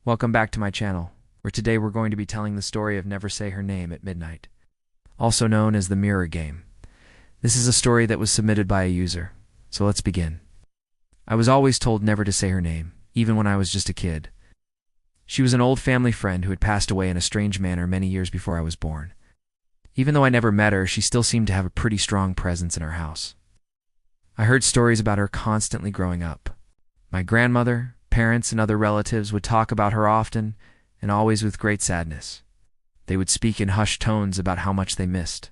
Welcome back to my channel, where today we're going to be telling the story of Never Say Her Name at Midnight, also known as the Mirror Game. This is a story that was submitted by a user, so let's begin. I was always told never to say her name, even when I was just a kid. She was an old family friend who had passed away in a strange manner many years before I was born. Even though I never met her, she still seemed to have a pretty strong presence in our house. I heard stories about her constantly growing up. My grandmother, parents, and other relatives would talk about her often, and always with great sadness. They would speak in hushed tones about how much they missed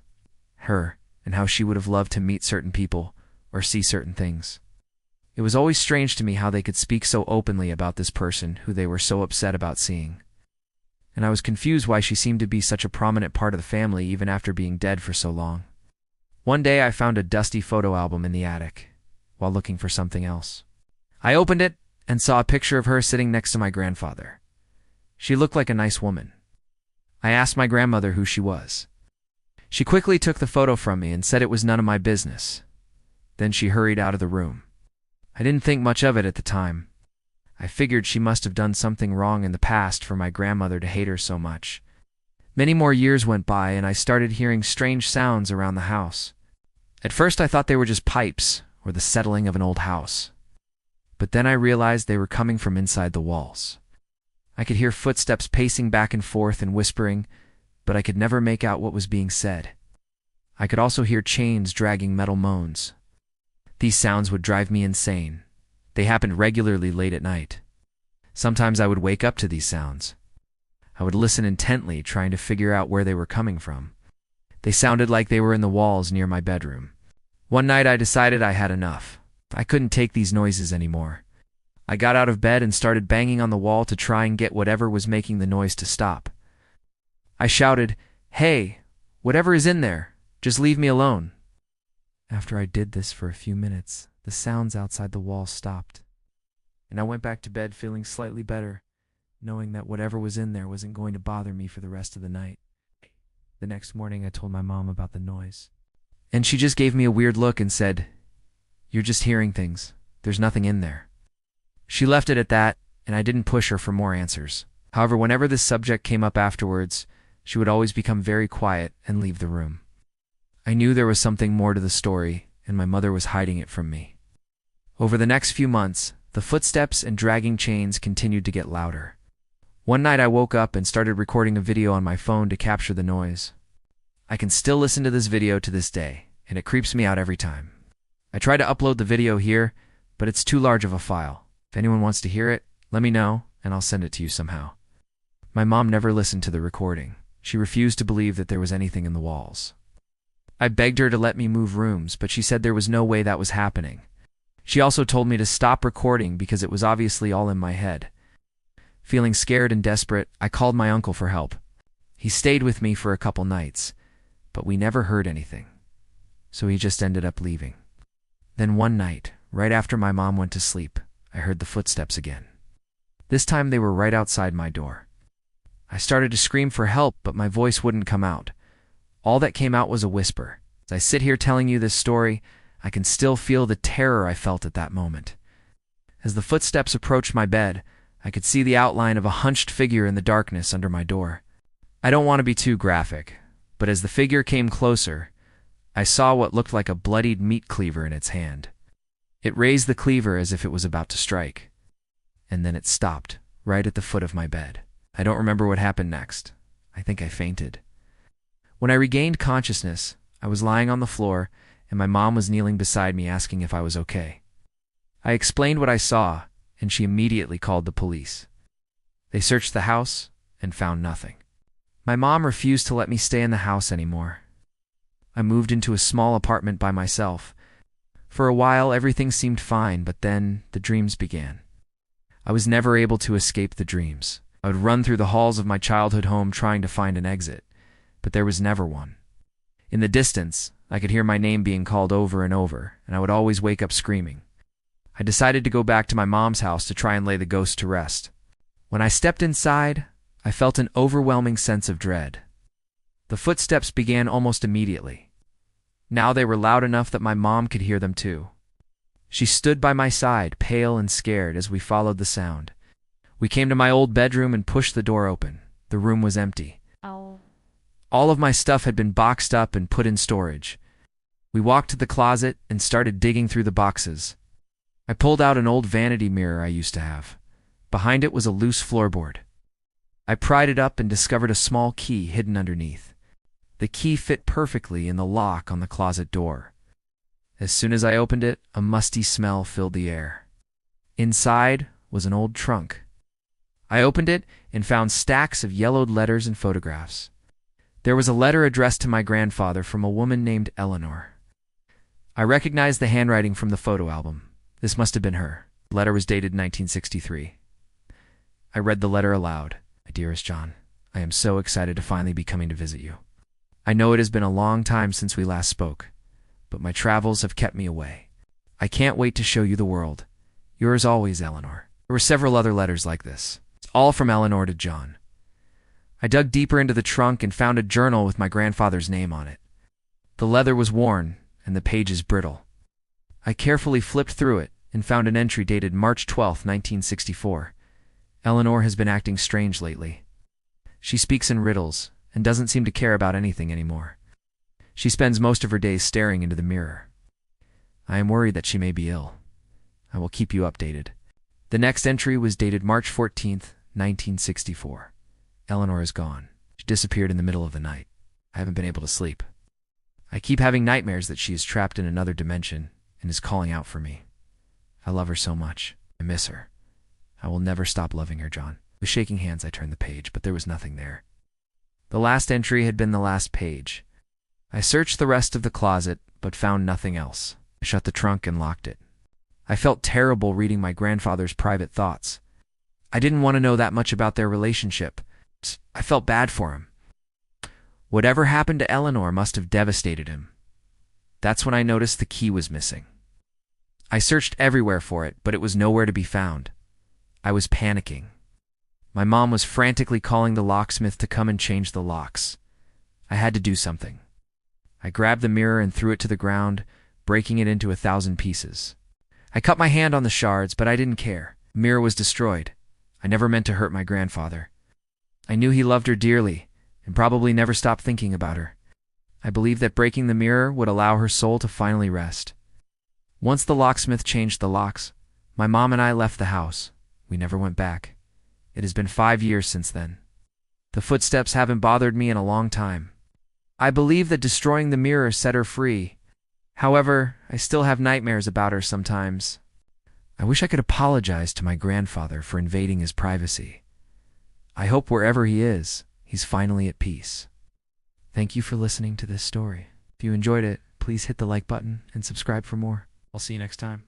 her, and how she would have loved to meet certain people or see certain things. It was always strange to me how they could speak so openly about this person who they were so upset about seeing. And I was confused why she seemed to be such a prominent part of the family even after being dead for so long. One day I found a dusty photo album in the attic, while looking for something else. I opened it and saw a picture of her sitting next to my grandfather. She looked like a nice woman. I asked my grandmother who she was. She quickly took the photo from me and said it was none of my business. Then she hurried out of the room. I didn't think much of it at the time. I figured she must have done something wrong in the past for my grandmother to hate her so much. Many more years went by and I started hearing strange sounds around the house. At first I thought they were just pipes or the settling of an old house. But then I realized they were coming from inside the walls. I could hear footsteps pacing back and forth and whispering, but I could never make out what was being said. I could also hear chains dragging metal moans. These sounds would drive me insane. They happened regularly late at night. Sometimes I would wake up to these sounds. I would listen intently, trying to figure out where they were coming from. They sounded like they were in the walls near my bedroom. One night I decided I had enough. I couldn't take these noises anymore. I got out of bed and started banging on the wall to try and get whatever was making the noise to stop. I shouted, "Hey, whatever is in there, just leave me alone." After I did this for a few minutes, the sounds outside the wall stopped, and I went back to bed feeling slightly better, knowing that whatever was in there wasn't going to bother me for the rest of the night. The next morning I told my mom about the noise, and she just gave me a weird look and said, "You're just hearing things. There's nothing in there." She left it at that, and I didn't push her for more answers. However, whenever this subject came up afterwards, she would always become very quiet and leave the room. I knew there was something more to the story, and my mother was hiding it from me. Over the next few months, the footsteps and dragging chains continued to get louder. One night I woke up and started recording a video on my phone to capture the noise. I can still listen to this video to this day, and it creeps me out every time. I tried to upload the video here, but it's too large of a file. If anyone wants to hear it, let me know, and I'll send it to you somehow. My mom never listened to the recording. She refused to believe that there was anything in the walls. I begged her to let me move rooms, but she said there was no way that was happening. She also told me to stop recording because it was obviously all in my head. Feeling scared and desperate, I called my uncle for help. He stayed with me for a couple nights, but we never heard anything, so he just ended up leaving. Then one night, right after my mom went to sleep, I heard the footsteps again. This time they were right outside my door. I started to scream for help, but my voice wouldn't come out. All that came out was a whisper. As I sit here telling you this story, I can still feel the terror I felt at that moment. As the footsteps approached my bed, I could see the outline of a hunched figure in the darkness under my door. I don't want to be too graphic, but as the figure came closer, I saw what looked like a bloodied meat cleaver in its hand. It raised the cleaver as if it was about to strike, and then it stopped, right at the foot of my bed. I don't remember what happened next. I think I fainted. When I regained consciousness, I was lying on the floor, and my mom was kneeling beside me asking if I was okay. I explained what I saw, and she immediately called the police. They searched the house and found nothing. My mom refused to let me stay in the house anymore. I moved into a small apartment by myself. For a while, everything seemed fine, but then the dreams began. I was never able to escape the dreams. I would run through the halls of my childhood home trying to find an exit, but there was never one. In the distance, I could hear my name being called over and over, and I would always wake up screaming. I decided to go back to my mom's house to try and lay the ghost to rest. When I stepped inside, I felt an overwhelming sense of dread. The footsteps began almost immediately. Now they were loud enough that my mom could hear them too. She stood by my side, pale and scared, as we followed the sound. We came to my old bedroom and pushed the door open. The room was empty. Oh. All of my stuff had been boxed up and put in storage. We walked to the closet and started digging through the boxes. I pulled out an old vanity mirror I used to have. Behind it was a loose floorboard. I pried it up and discovered a small key hidden underneath. The key fit perfectly in the lock on the closet door. As soon as I opened it, a musty smell filled the air. Inside was an old trunk. I opened it and found stacks of yellowed letters and photographs. There was a letter addressed to my grandfather from a woman named Eleanor. I recognized the handwriting from the photo album. This must have been her. The letter was dated 1963. I read the letter aloud. My dearest John, I am so excited to finally be coming to visit you. I know it has been a long time since we last spoke, but my travels have kept me away. I can't wait to show you the world. Yours always, Eleanor. There were several other letters like this. It's all from Eleanor to John. I dug deeper into the trunk and found a journal with my grandfather's name on it. The leather was worn and the pages brittle. I carefully flipped through it and found an entry dated March 12, 1964. Eleanor has been acting strange lately. She speaks in riddles and doesn't seem to care about anything anymore. She spends most of her days staring into the mirror. I am worried that she may be ill. I will keep you updated. The next entry was dated March 14th, 1964. Eleanor is gone. She disappeared in the middle of the night. I haven't been able to sleep. I keep having nightmares that she is trapped in another dimension and is calling out for me. I love her so much. I miss her. I will never stop loving her, John. With shaking hands, I turned the page, but there was nothing there. The last entry had been the last page. I searched the rest of the closet, but found nothing else. I shut the trunk and locked it. I felt terrible reading my grandfather's private thoughts. I didn't want to know that much about their relationship. I felt bad for him. Whatever happened to Eleanor must have devastated him. That's when I noticed the key was missing. I searched everywhere for it, but it was nowhere to be found. I was panicking. My mom was frantically calling the locksmith to come and change the locks. I had to do something. I grabbed the mirror and threw it to the ground, breaking it into 1,000 pieces. I cut my hand on the shards, but I didn't care. The mirror was destroyed. I never meant to hurt my grandfather. I knew he loved her dearly and probably never stopped thinking about her. I believed that breaking the mirror would allow her soul to finally rest. Once the locksmith changed the locks, my mom and I left the house. We never went back. It has been 5 years since then. The footsteps haven't bothered me in a long time. I believe that destroying the mirror set her free. However, I still have nightmares about her sometimes. I wish I could apologize to my grandfather for invading his privacy. I hope wherever he is, he's finally at peace. Thank you for listening to this story. If you enjoyed it, please hit the like button and subscribe for more. I'll see you next time.